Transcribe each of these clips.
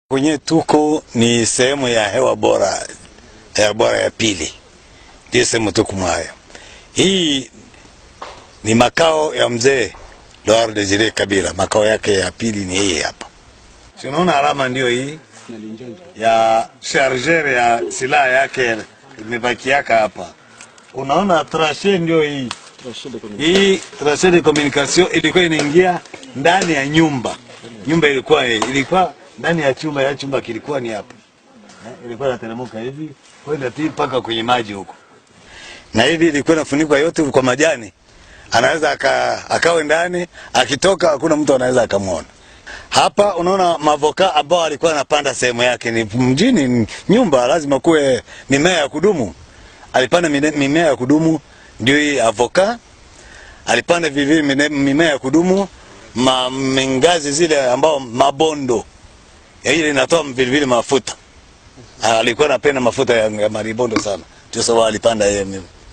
Kwenye tuko ni sehemu ya hewa bora ya pili. Ndio sehemu tuko mwayo. Hii ni makao ya mzee Laurent Desire Kabila. Makao yake ya pili ni hii hapa. Unaona alama ndio hii ya charger ya silaha yake imebaki hapa. Unaona trachet ndio hii. Hii trachet de communication ilikuwa inaingia ndani ya nyumba. Nyumba ilikuwa ndani ya chumba kilikuwa ni hapa. Ilikuwa inateremka hivi kwenda tu mpaka kwenye maji huko. Na hivi ilikuwa inafunikwa yote kwa majani. Anaweza akawe ndani, akitoka hakuna mtu anaweza akamwona. Hapa unaona mavoka ambao alikuwa anapanda sehemu yake ni mjini, nyumba lazima kuwe mimea ya kudumu. Alipanda mimea ya kudumu ndio hii avoka. Alipanda vivyo mimea ya kudumu, mengazi zile ambao mabondo. Ile inatoa vile mafuta. Alikuwa anapenda mafuta ya maribondo sana. Ndio sababu alipanda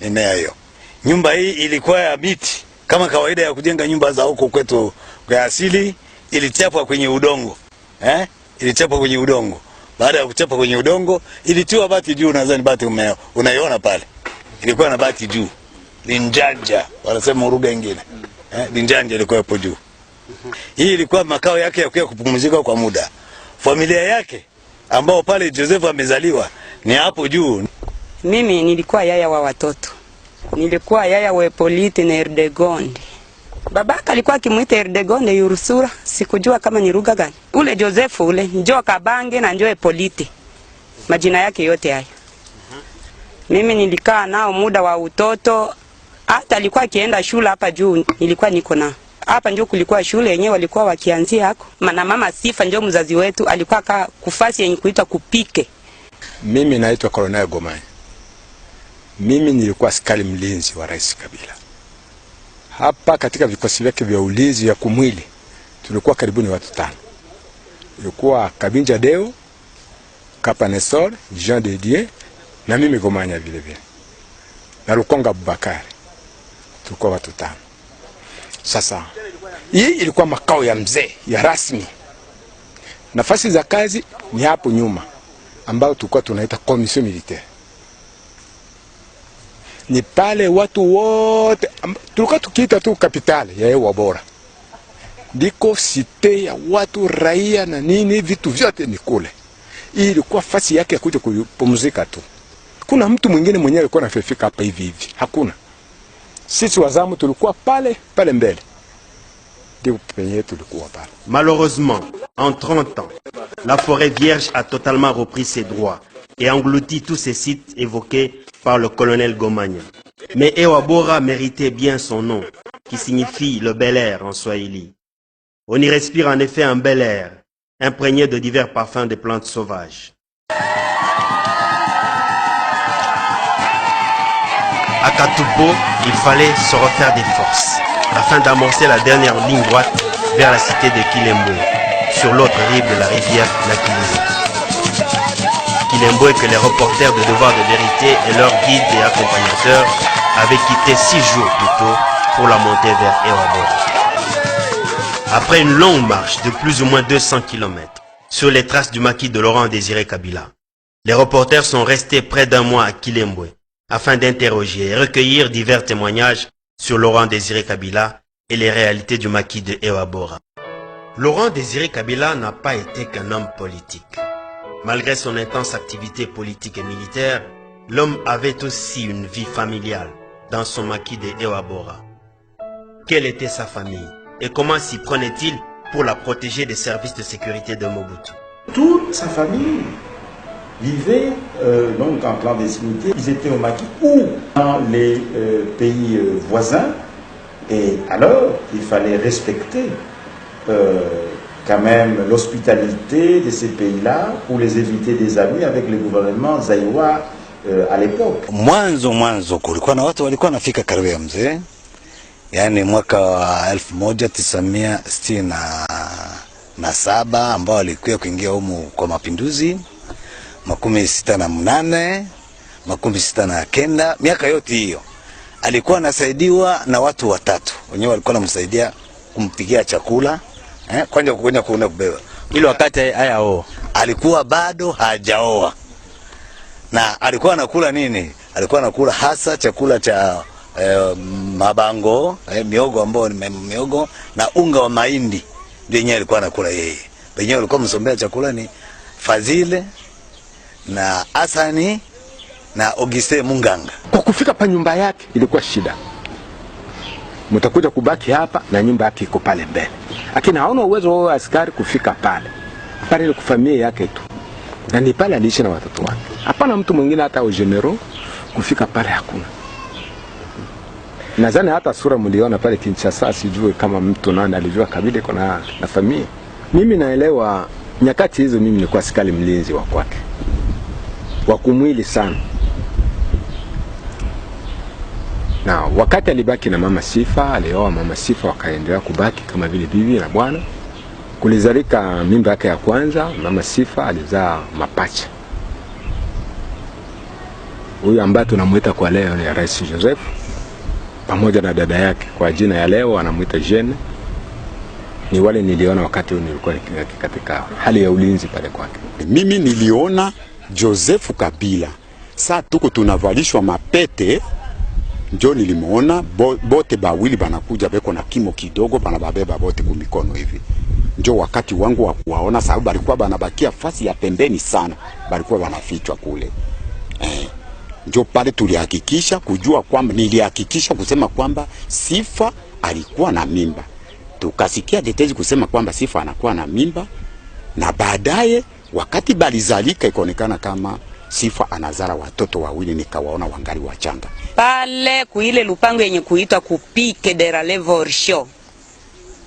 mimea hiyo. Nyumba hii ilikuwa ya miti. Kama kawaida ya kujenga nyumba za huko kwetu kwa asili, ilichapwa kwenye udongo. Ilichapwa kwenye udongo. Baada ya kuchapa kwenye udongo, ilitiwa bati juu, nadhani bati unaiona pale. Ilikuwa na bati juu. Linjanja, wanasema lugha nyingine. Linjanja ilikuwa hapo juu. Hii ilikuwa makao yake ya kupumzika kwa muda. Familia yake ambao pale Joseph amezaliwa ni hapo juu. Mimi nilikuwa yaya wa watoto. Nilikuwa yaya wa Hippolyte na Erdegonde. Babaka alikuwa akimuita Erdegonde Yurusura, sikujua kama ni lugha gani. Ule Joseph ule, njoo Kabange na njoo Hippolyte. Majina yake yote haya. Mimi nilikaa nao muda wa utoto, hata alikuwa akienda shule hapa juu, nilikuwa niko nao. Hapa ndio kulikuwa shule yenyewe walikuwa wakianzia hako. Maana mama Sifa ndio mzazi wetu alikuwa kufasi yenye kuitwa Kupike. Mimi naitwa Colonel Gomai. Mimi nilikuwa askari mlinzi wa Rais Kabila. Hapa katika vikosi vyake vya ulinzi ya kumwili tulikuwa karibuni watu 5. Ilikuwa Kabinja Deo, Kapa Nestor, Jean de Dieu na mimi Gomanya vile vile. Na Lukonga Abubakari. Tulikuwa watu 5. Sasa hii ilikuwa makao ya mzee ya rasmi. Nafasi za kazi ni hapo nyuma ambao tulikuwa tunaita commission militaire. Ni pale watu wote tulikuwa tukiita tu kapitali ya hewa bora. Ndiko site ya watu raia na nini, vitu vyote ni kule. Hii ilikuwa fasi yake ya kuja kupumzika tu. Kuna mtu mwingine mwenyewe alikuwa anafika hapa hivi. Hakuna. Sisi wazamu tulikuwa pale mbele. Malheureusement, en 30 ans, la forêt vierge a totalement repris ses droits et englouti tous ces sites évoqués par le colonel Gomanya. Mais Ewa Bora méritait bien son nom, qui signifie le bel air en swahili. On y respire en effet un bel air, imprégné de divers parfums de plantes sauvages. À Katupo, il fallait se refaire des forces afin d'amorcer la dernière ligne droite vers la cité de Kilembo, sur l'autre rive de la rivière Nakilizi. Kilembo que les reporters de Devoir de Vérité et leurs guides et accompagnateurs avaient quitté 6 jours plus tôt pour la montée vers Ewa Bora. Après une longue marche de plus ou moins 200 km sur les traces du maquis de Laurent Désiré Kabila, les reporters sont restés près d'un mois à Kilembo afin d'interroger et recueillir divers témoignages sur Laurent Désiré Kabila et les réalités du maquis de Ewa Bora. Laurent Désiré Kabila n'a pas été qu'un homme politique. Malgré son intense activité politique et militaire, l'homme avait aussi une vie familiale dans son maquis de Ewa Bora. Quelle était sa famille et comment s'y prenait-il pour la protéger des services de sécurité de Mobutu? Toute sa famille vivaient donc en clandestinité. Ils étaient au maquis ou dans les pays voisins. Et alors, il fallait respecter quand même l'hospitalité de ces pays-là pour les éviter des amis avec le gouvernement zaïrois à l'époque. Mwanzo kulikuwa na watu walikuwa nafika karibu ya mzee. Yaani mwaka wa 1967 ambao walikuwa kuingia humu kwa mapinduzi. 68, 69, miaka yote hiyo alikuwa anasaidiwa na watu 3. Wenyewe walikuwa wanamsaidia kumpikia chakula, kwanza kuona kubeba. Ile wakati haya alikuwa bado hajaoa, na alikuwa anakula nini? Alikuwa anakula hasa chakula cha mabango, miogo ambao ni miogo na unga wa mahindi, ndio yenyewe alikuwa anakula yeye. Wenyewe walikuwa msombea chakula ni Fazile na Asani na Ogiste Munganga. Kwa kufika pa nyumba yake ilikuwa shida. Mtakuja kubaki hapa na nyumba yake iko pale mbele. Lakini haona uwezo wa askari kufika pale. Pale ile kufamia yake tu. Na ni pale aliishi na watoto wake. Hapana mtu mwingine hata au general kufika pale hakuna. Nadhani hata sura mliona pale Kinshasa, sijui kama mtu nani alijua Kabila iko na familia. Mimi naelewa nyakati hizo mimi nilikuwa askari mlinzi wa kwake. Wa kumwili sana. Na wakati alibaki na mama Sifa, alioa mama Sifa, wakaendelea kubaki kama vile bibi na bwana. Kulizalika mimba yake ya kwanza, mama Sifa alizaa mapacha. Huyu ambaye tunamuita kwa leo ni Rais Joseph, pamoja na dada yake kwa jina ya leo anamuita Jeanne. Ni wale niliona wakati nilikuwa katika hali ya ulinzi pale kwake. Mimi niliona Joseph Kabila. Saa tuko tunavalishwa mapete, njo nilimuona bote bawili banakuja beko na kimo kidogo, banababeba bote kumikono hivi. Njo wakati wangu wa kuwaona, sababu balikuwa banabakia fasi ya pembeni sana, balikuwa banafichwa kule. Njo pale tulihakikisha kujua kwamba, nilihakikisha kusema kwamba Sifa alikuwa na mimba. Tukasikia tetezi kusema kwamba Sifa anakuwa na mimba, na baadaye wakati balizalika ikaonekana kama Sifa anazala watoto wawili, nikawaona wangali wachanga. Pale kuile lupango yenye kuitwa Kupike de la Revolution,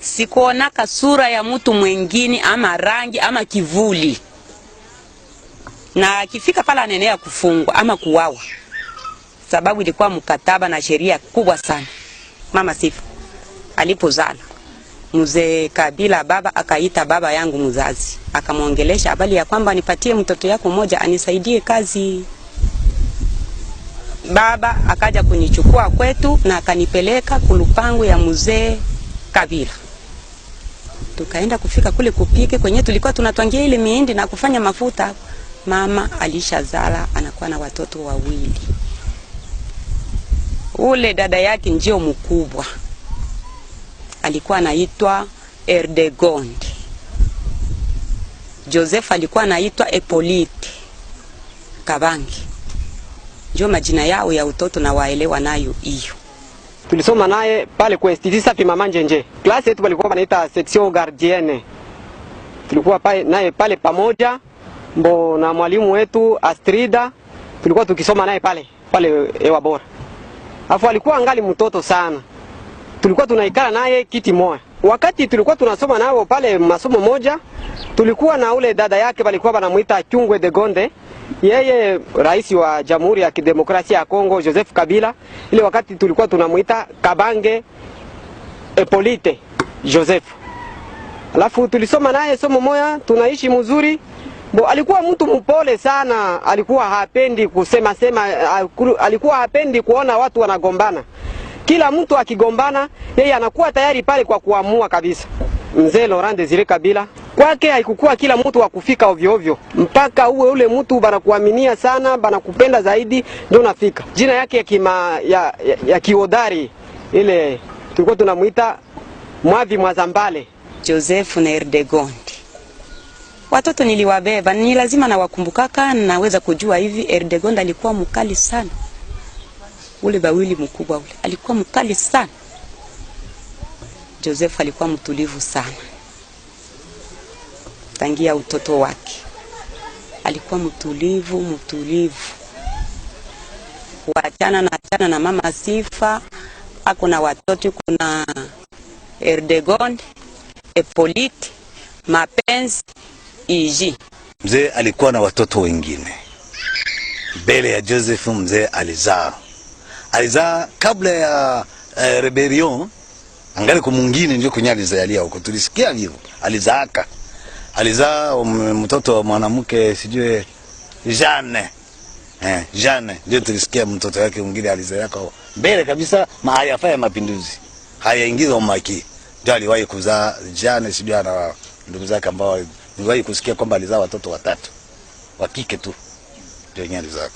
sikuonaka sura ya mtu mwingine ama rangi ama kivuli. Na akifika pala anenea kufungwa ama kuwawa, sababu ilikuwa mkataba na sheria kubwa sana. Mama Sifa alipozala, Mzee Kabila baba akaita baba yangu mzazi, akamwongelesha habari ya kwamba nipatie mtoto yako mmoja anisaidie kazi. Baba akaja kunichukua kwetu na akanipeleka kulupango ya Mzee Kabila. Tukaenda kufika kule Kupike kwenye tulikuwa tunatwangia ile miindi na kufanya mafuta. Mama alishazala, anakuwa na watoto wawili. Ule dada yake ndio mkubwa, alikuwa anaitwa Erdegonde. Joseph alikuwa anaitwa Epolite Kabangi. Ndio majina yao ya utoto na waelewa nayo hiyo. Tulisoma naye pale kwa Institut Safi Mama Njenje. Klasi yetu walikuwa wanaita section gardienne. Tulikuwa pale naye pale pamoja na mwalimu wetu Astrida, tulikuwa tukisoma naye pale Ewa Bora. Alafu alikuwa angali mtoto sana. Tulikuwa tunaikala naye kiti moja. Wakati tulikuwa tunasoma nao pale masomo moja, tulikuwa na ule dada yake walikuwa wanamuita Chungwe de Gonde. Yeye rais wa Jamhuri ya Kidemokrasia ya Kongo Joseph Kabila. Ile wakati tulikuwa tunamuita Kabange Epolite Joseph. Alafu tulisoma naye somo moja, tunaishi mzuri. Alikuwa mtu mpole sana, alikuwa hapendi kusema, alikuwa hapendi kuona watu wanagombana. Kila mtu akigombana, yeye anakuwa tayari pale kwa kuamua kabisa. Mzee Laurent Desire Kabila, kwake haikukuwa kila mtu wa kufika ovyo ovyo. Mpaka uwe ule mtu banakuaminia sana, banakupenda zaidi, ndio unafika. Jina yake ya kiodari, ile tulikuwa tunamuita Mwavi Mwazambale. Joseph na Erdegonde. Watoto niliwabeba, ni lazima na wakumbukaka, naweza kujua hivi. Erdegonde alikuwa mkali sana. Ule bawili mkubwa ule alikuwa mkali sana. Joseph alikuwa mtulivu sana. Tangia utoto wake alikuwa mtulivu. Waachana na mama Sifa, ako na watoto, kuna Erdegonde, Epolite, Mapenzi, Iji. Mzee alikuwa na watoto wengine. Mbele ya Joseph mzee alizaa kabla ya rebellion, angali kwa mwingine ndio kunya alizalia huko. Tulisikia hivyo. Alizaa mtoto wa mwanamke sijue Jeanne. Jeanne ndio tulisikia mtoto wake mwingine alizalia kwa mbele kabisa maafa ya mapinduzi. Hayaingiza umaki. Ndio aliwahi kuzaa Jeanne sijue na ndugu zake ambao Niliwahi kusikia kwamba alizaa watoto 3 wa kike tu, ndio yenyewe alizaa.